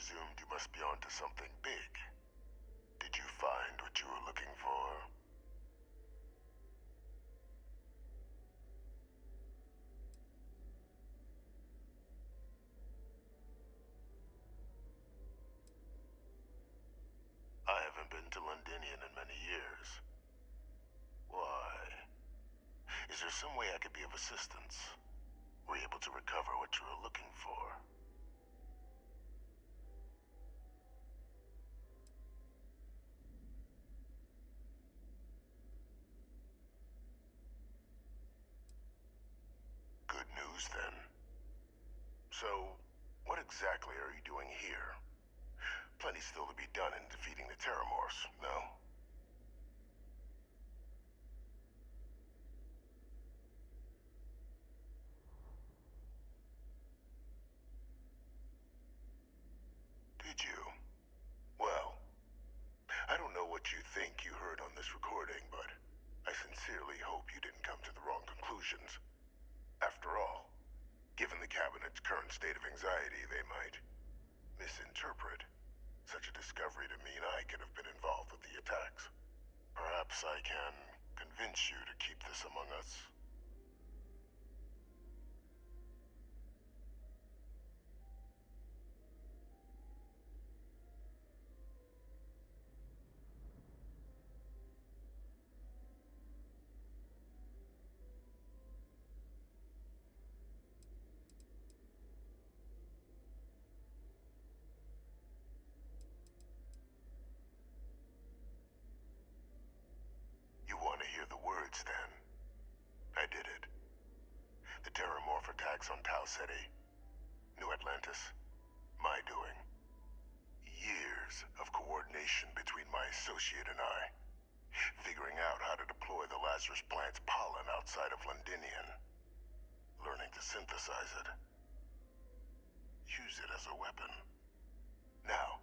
presumed you must be onto something big. Did you find what you were looking for? I haven't been to Londinian in many years. Why? Is there some way I could be of assistance? Were you able to recover what you were looking for? Good news, then. So, what exactly are you doing here? Plenty still to be done in defeating the Terramorphs, no? Did you? Well, I don't know what you think you heard on this recording, but I sincerely hope you didn't come to the wrong conclusions. After all, given the Cabinet's current state of anxiety, they might misinterpret such a discovery to mean I could have been involved with the attacks. Perhaps I can convince you to keep this among us. You want to hear the words, then? I did it. The Terramorph attacks on Tau City, New Atlantis, my doing. Years of coordination between my associate and I, figuring out how to deploy the Lazarus plant's pollen outside of Londinian, learning to synthesize it, use it as a weapon. Now,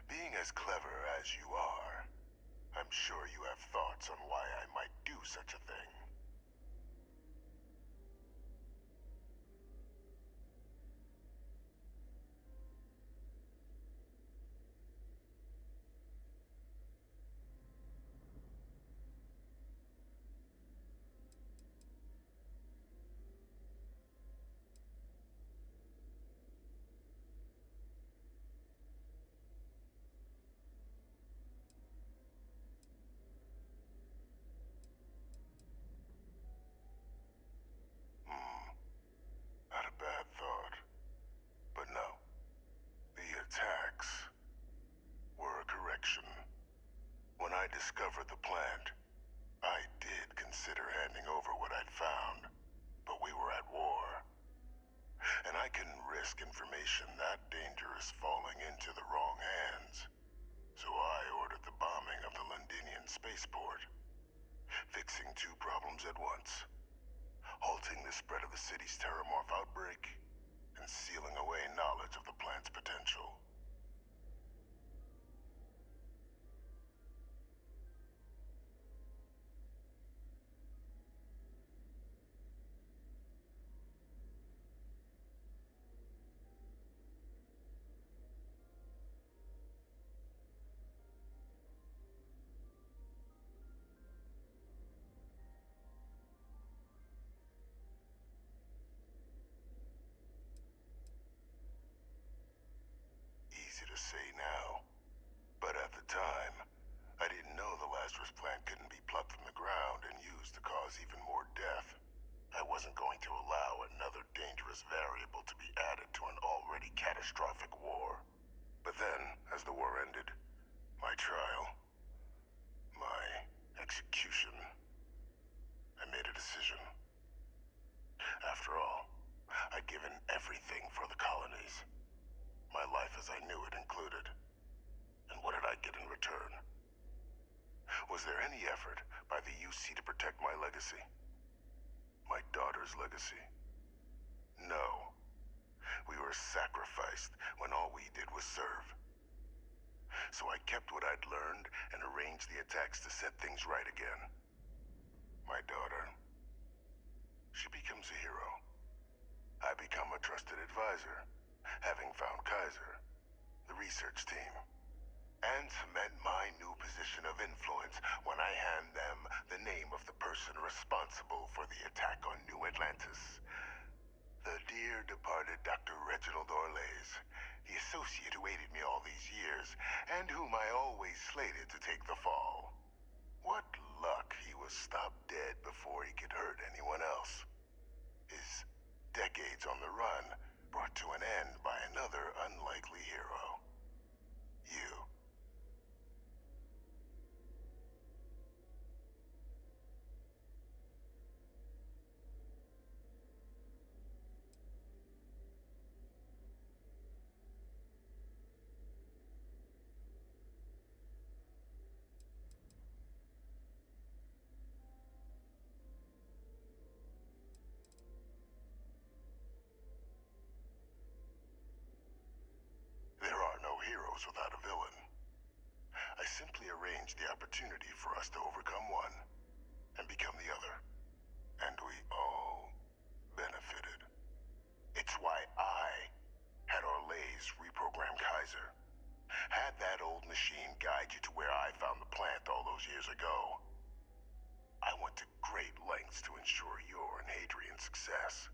being as clever as you are, I'm sure you have thoughts on why I might do such a thing. Not a bad thought. But no. The attacks were a correction. When I discovered the plant, I did consider handing over what I'd found, but we were at war. And I couldn't risk information that dangerous falling into the wrong hands. So I ordered the bombing of the Londinian spaceport, fixing two problems at once. Halting the spread of the city's Terramorph outbreak, and sealing away knowledge of the plant's potential. Easy to say now, but at the time, I didn't know the Lazarus plant couldn't be plucked from the ground and used to cause even more death. I wasn't going to allow another dangerous variable to be added to an already catastrophic war. But then, as the war ended, my trial, my execution, I made a decision. After all, I'd given everything for the colonies. My life as I knew it included. And what did I get in return? Was there any effort by the UC to protect my legacy? My daughter's legacy? No. We were sacrificed when all we did was serve. So I kept what I'd learned and arranged the attacks to set things right again. My daughter, she becomes a hero. I become a trusted advisor, having found Kaiser. the research team, and cement my new position of influence when I hand them the name of the person responsible for the attack on New Atlantis. The dear departed Dr. Reginald Orlays, the associate who aided me all these years, and whom I always slated to take the fall. What luck he was stopped dead before he could hurt anyone else. His decades on the run brought to an end by another unlikely hero. You. There are no heroes without a villain. I simply arranged the opportunity for us to overcome one and become the other. And we all benefited. It's why I had Orlays reprogram Kaiser. Had that old machine guide you to where I found the plant all those years ago. I went to great lengths to ensure your and Hadrian's success.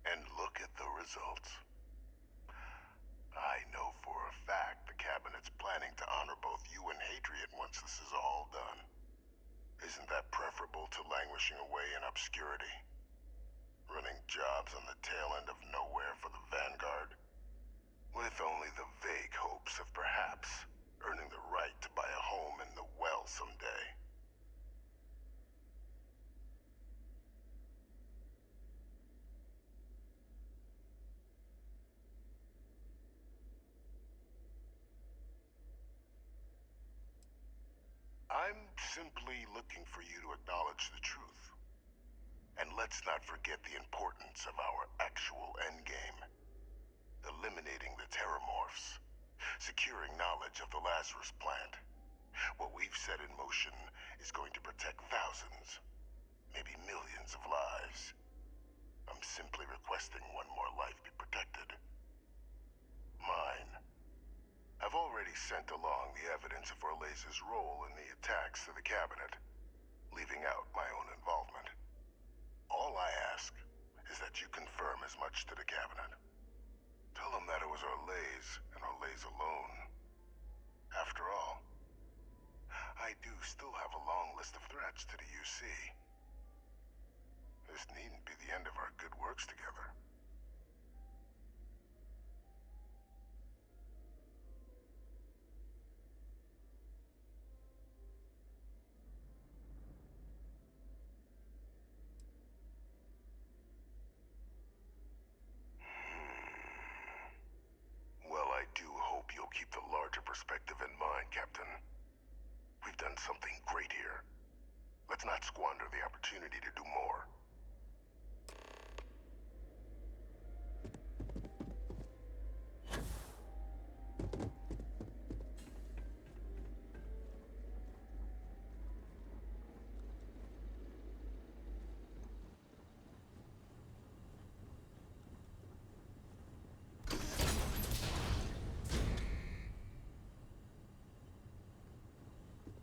And look at the results. I know for a fact the Cabinet's planning to honor both you and Hadrian once this is all done. Isn't that preferable to languishing away in obscurity? Running jobs on the tail end of nowhere for the Vanguard? With only the vague hopes of perhaps earning the right to buy a home in the well someday. I'm simply looking for you to acknowledge the truth. And let's not forget the importance of our actual endgame. Eliminating the Terramorphs. Securing knowledge of the Lazarus plant. What we've set in motion is going to protect thousands, maybe millions of lives. I'm simply requesting one more life be protected. Mine. I've already sent along the evidence of Orlays' role in the attacks to the Cabinet, leaving out my own involvement. All I ask is that you confirm as much to the Cabinet. Tell them that it was Orlays and Orlays alone. After all, I do still have a long list of threats to the UC. This needn't be the end of our good works together. Well, I do hope you'll keep the larger perspective in mind, Captain. We've done something great here. Let's not squander the opportunity to do more.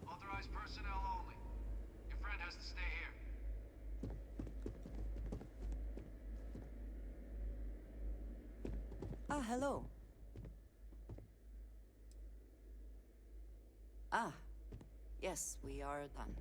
Authorized personnel only. Your friend has to stay here. Ah, hello. Ah, yes, we are done.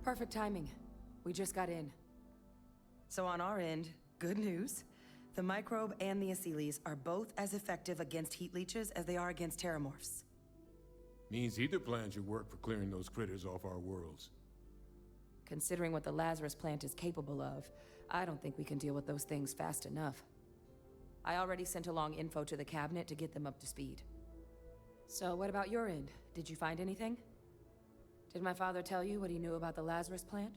Perfect timing. We just got in. So on our end, good news. The microbe and the Asylees are both as effective against heat leeches as they are against terramorphs. Means either plan should work for clearing those critters off our worlds. Considering what the Lazarus plant is capable of, I don't think we can deal with those things fast enough. I already sent along info to the cabinet to get them up to speed. So what about your end? Did you find anything? Did my father tell you what he knew about the Lazarus plant?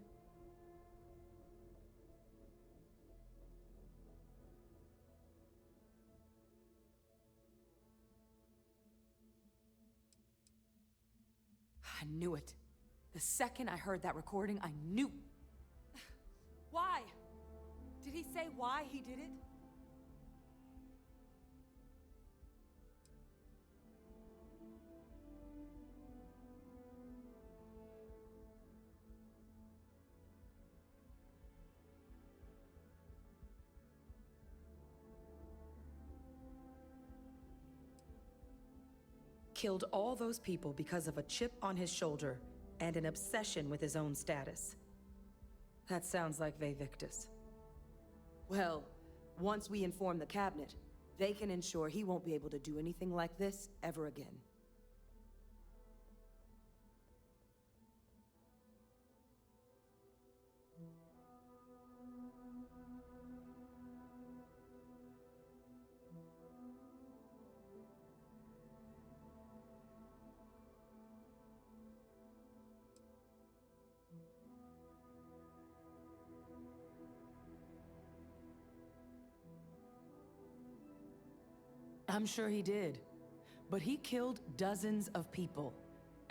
I knew it. The second I heard that recording, I knew. Why? Did he say why he did it? Killed all those people because of a chip on his shoulder and an obsession with his own status. That sounds like Vivictus. Well, once we inform the cabinet, they can ensure he won't be able to do anything like this ever again. I'm sure he did. But he killed dozens of people.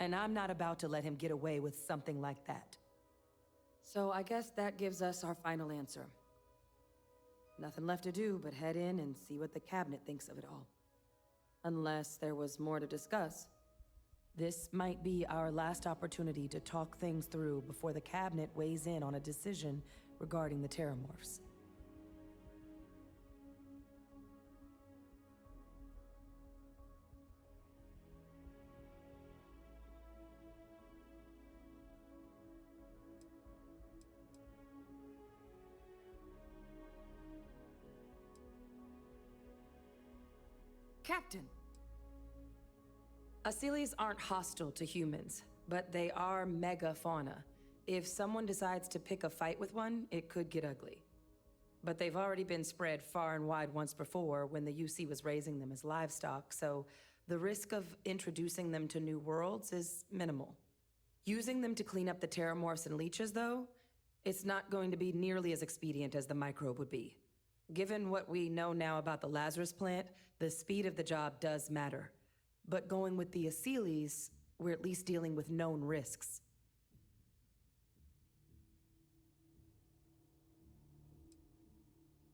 And I'm not about to let him get away with something like that. So I guess that gives us our final answer. Nothing left to do but head in and see what the cabinet thinks of it all. Unless there was more to discuss. This might be our last opportunity to talk things through before the cabinet weighs in on a decision regarding the terramorphs. Captain! Asylees aren't hostile to humans, but they are megafauna. If someone decides to pick a fight with one, it could get ugly. But they've already been spread far and wide once before when the UC was raising them as livestock, so the risk of introducing them to new worlds is minimal. Using them to clean up the terramorphs and leeches, though, it's not going to be nearly as expedient as the microbe would be. Given what we know now about the Lazarus plant, the speed of the job does matter. But going with the Asylees, we're at least dealing with known risks.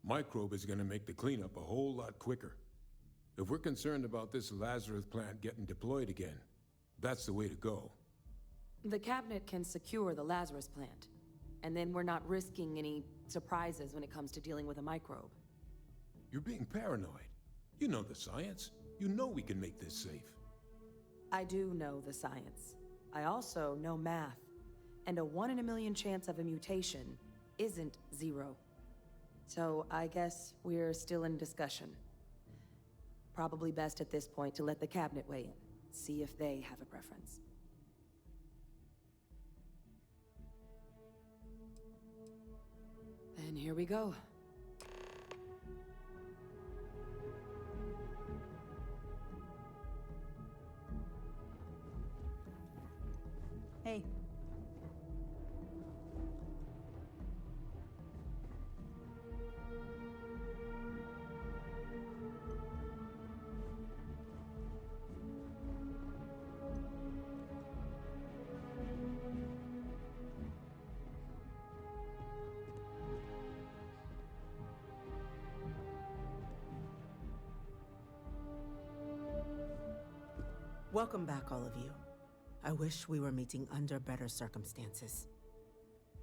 Microbe is gonna make the cleanup a whole lot quicker. If we're concerned about this Lazarus plant getting deployed again, that's the way to go. The cabinet can secure the Lazarus plant, and then we're not risking any surprises when it comes to dealing with a microbe. You're being paranoid. You know the science. You know we can make this safe. I do know the science. I also know math. And a 1 in a million chance of a mutation isn't 0. So I guess we're still in discussion. Probably best at this point to let the cabinet weigh in, see if they have a preference. And here we go. Hey. Welcome back, all of you. I wish we were meeting under better circumstances.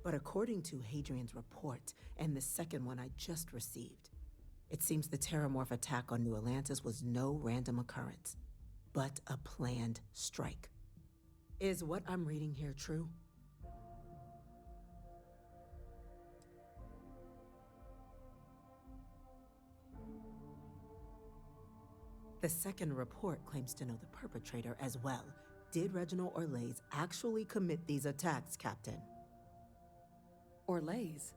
But according to Hadrian's report, and the second one I just received, it seems the Terramorph attack on New Atlantis was no random occurrence, but a planned strike. Is what I'm reading here true? The second report claims to know the perpetrator as well. Did Reginald Orlays actually commit these attacks, Captain? Orlays?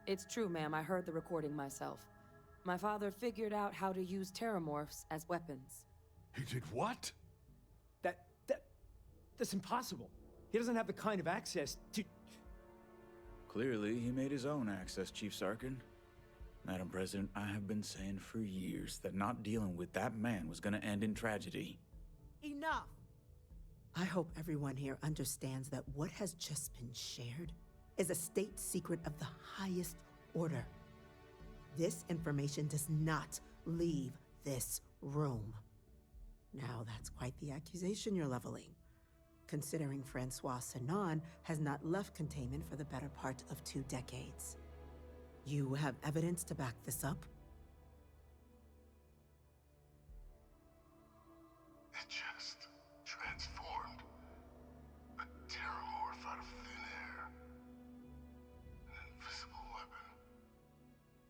It's true, ma'am. I heard the recording myself. My father figured out how to use terramorphs as weapons. He did what? That's impossible. He doesn't have the kind of access to... Clearly, he made his own access, Chief Sarkin. Madam President, I have been saying for years that not dealing with that man was gonna end in tragedy. Enough! I hope everyone here understands that what has just been shared is a state secret of the highest order. This information does not leave this room. Now, that's quite the accusation you're leveling, considering Francois Sanon has not left containment for the better part of 2 decades. You have evidence to back this up? It just transformed. A terramorph out of thin air. An invisible weapon.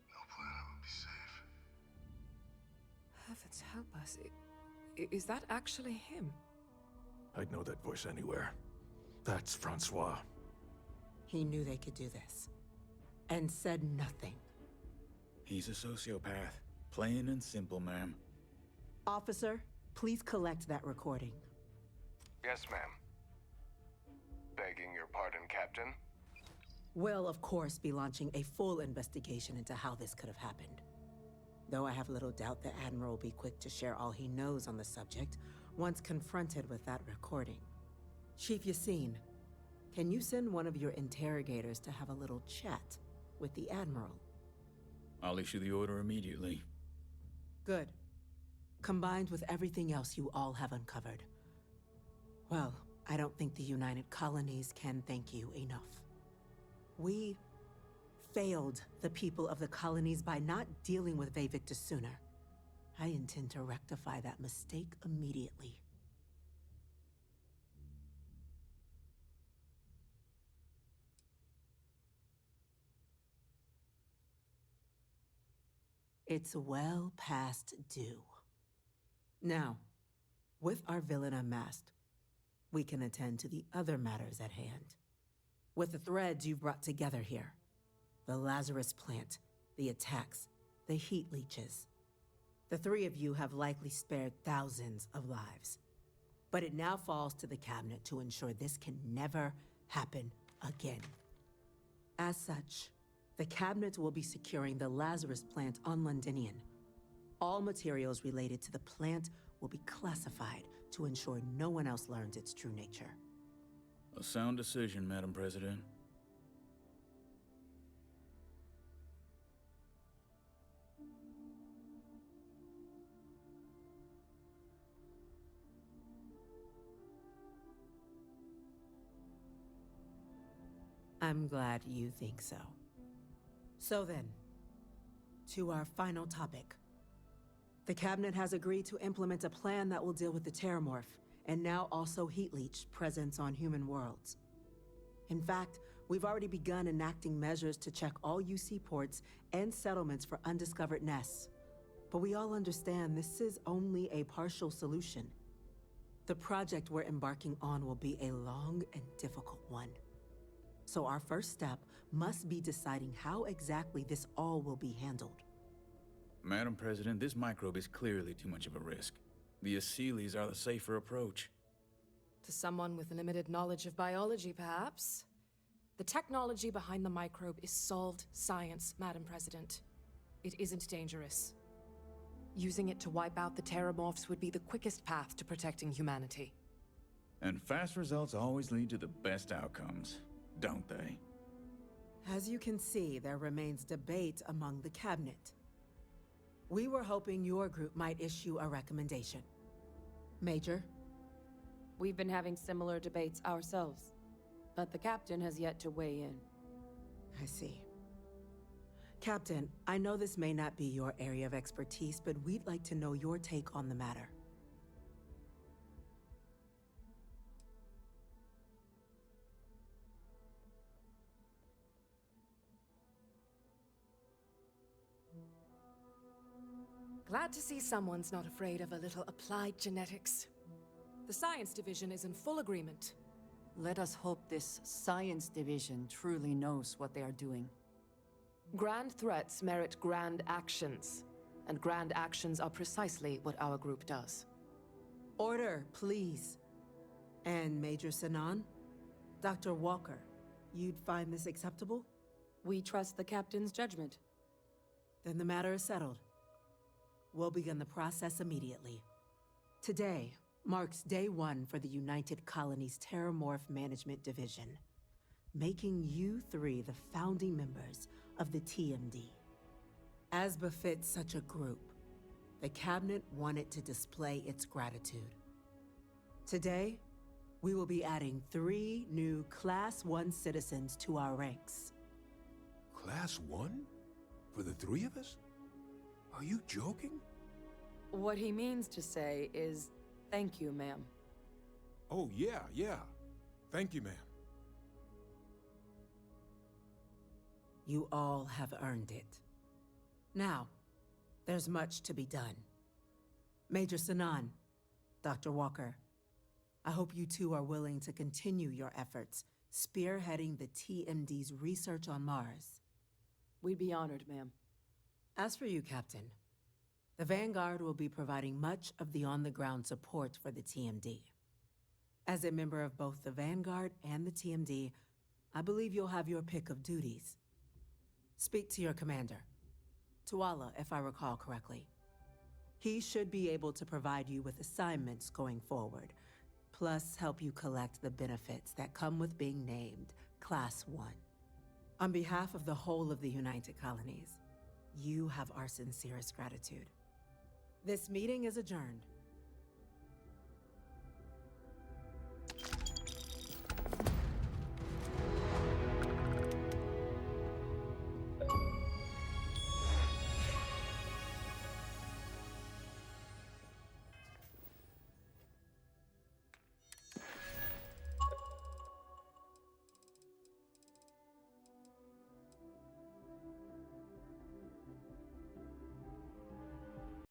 No planet would be safe. Heavens help us. Is that actually him? I'd know that voice anywhere. That's Francois. He knew they could do this, and said nothing. He's a sociopath. Plain and simple, ma'am. Officer, please collect that recording. Yes, ma'am. Begging your pardon, Captain. We'll, of course, be launching a full investigation into how this could have happened. Though I have little doubt the Admiral will be quick to share all he knows on the subject once confronted with that recording. Chief Yassine, can you send one of your interrogators to have a little chat with the Admiral? I'll issue the order immediately. Good. Combined with everything else you all have uncovered. Well, I don't think the United Colonies can thank you enough. We failed the people of the colonies by not dealing with Vevictus sooner. I intend to rectify that mistake immediately. It's well past due. Now, with our villain unmasked, we can attend to the other matters at hand. With the threads you've brought together here, the Lazarus plant, the attacks, the heat leeches, the 3 of you have likely spared thousands of lives. But it now falls to the Cabinet to ensure this can never happen again. As such, the Cabinet will be securing the Lazarus plant on Londinian. All materials related to the plant will be classified to ensure no one else learns its true nature. A sound decision, Madam President. I'm glad you think so. So then, to our final topic. The Cabinet has agreed to implement a plan that will deal with the Terramorph, and now also Heat Leech presence on human worlds. In fact, we've already begun enacting measures to check all UC ports and settlements for undiscovered nests. But we all understand this is only a partial solution. The project we're embarking on will be a long and difficult one. So our first step must be deciding how exactly this all will be handled. Madam President, this microbe is clearly too much of a risk. The Aseles are the safer approach. To someone with limited knowledge of biology, perhaps? The technology behind the microbe is solved science, Madam President. It isn't dangerous. Using it to wipe out the Terramorphs would be the quickest path to protecting humanity. And fast results always lead to the best outcomes, don't they? As you can see, there remains debate among the Cabinet. We were hoping your group might issue a recommendation. Major? We've been having similar debates ourselves, but the Captain has yet to weigh in. I see. Captain, I know this may not be your area of expertise, but we'd like to know your take on the matter. Glad to see someone's not afraid of a little applied genetics. The science division is in full agreement. Let us hope this science division truly knows what they are doing. Grand threats merit grand actions, and grand actions are precisely what our group does. Order, please. And Major Sinan? Dr. Walker, you'd find this acceptable? We trust the captain's judgment. Then the matter is settled. We'll begin the process immediately. Today marks day one for the United Colonies Terramorph Management Division, making you three the founding members of the TMD. As befits such a group, the Cabinet wanted to display its gratitude. Today, we will be adding 3 new Class 1 citizens to our ranks. Class 1? For the 3 of us? Are you joking? What he means to say is, thank you, ma'am. Oh, yeah. Thank you, ma'am. You all have earned it. Now, there's much to be done. Major Sinan, Dr. Walker, I hope you two are willing to continue your efforts spearheading the TMD's research on Mars. We'd be honored, ma'am. As for you, Captain, the Vanguard will be providing much of the on-the-ground support for the TMD. As a member of both the Vanguard and the TMD, I believe you'll have your pick of duties. Speak to your commander, Tuala, if I recall correctly. He should be able to provide you with assignments going forward, plus help you collect the benefits that come with being named Class 1. On behalf of the whole of the United Colonies, you have our sincerest gratitude. This meeting is adjourned.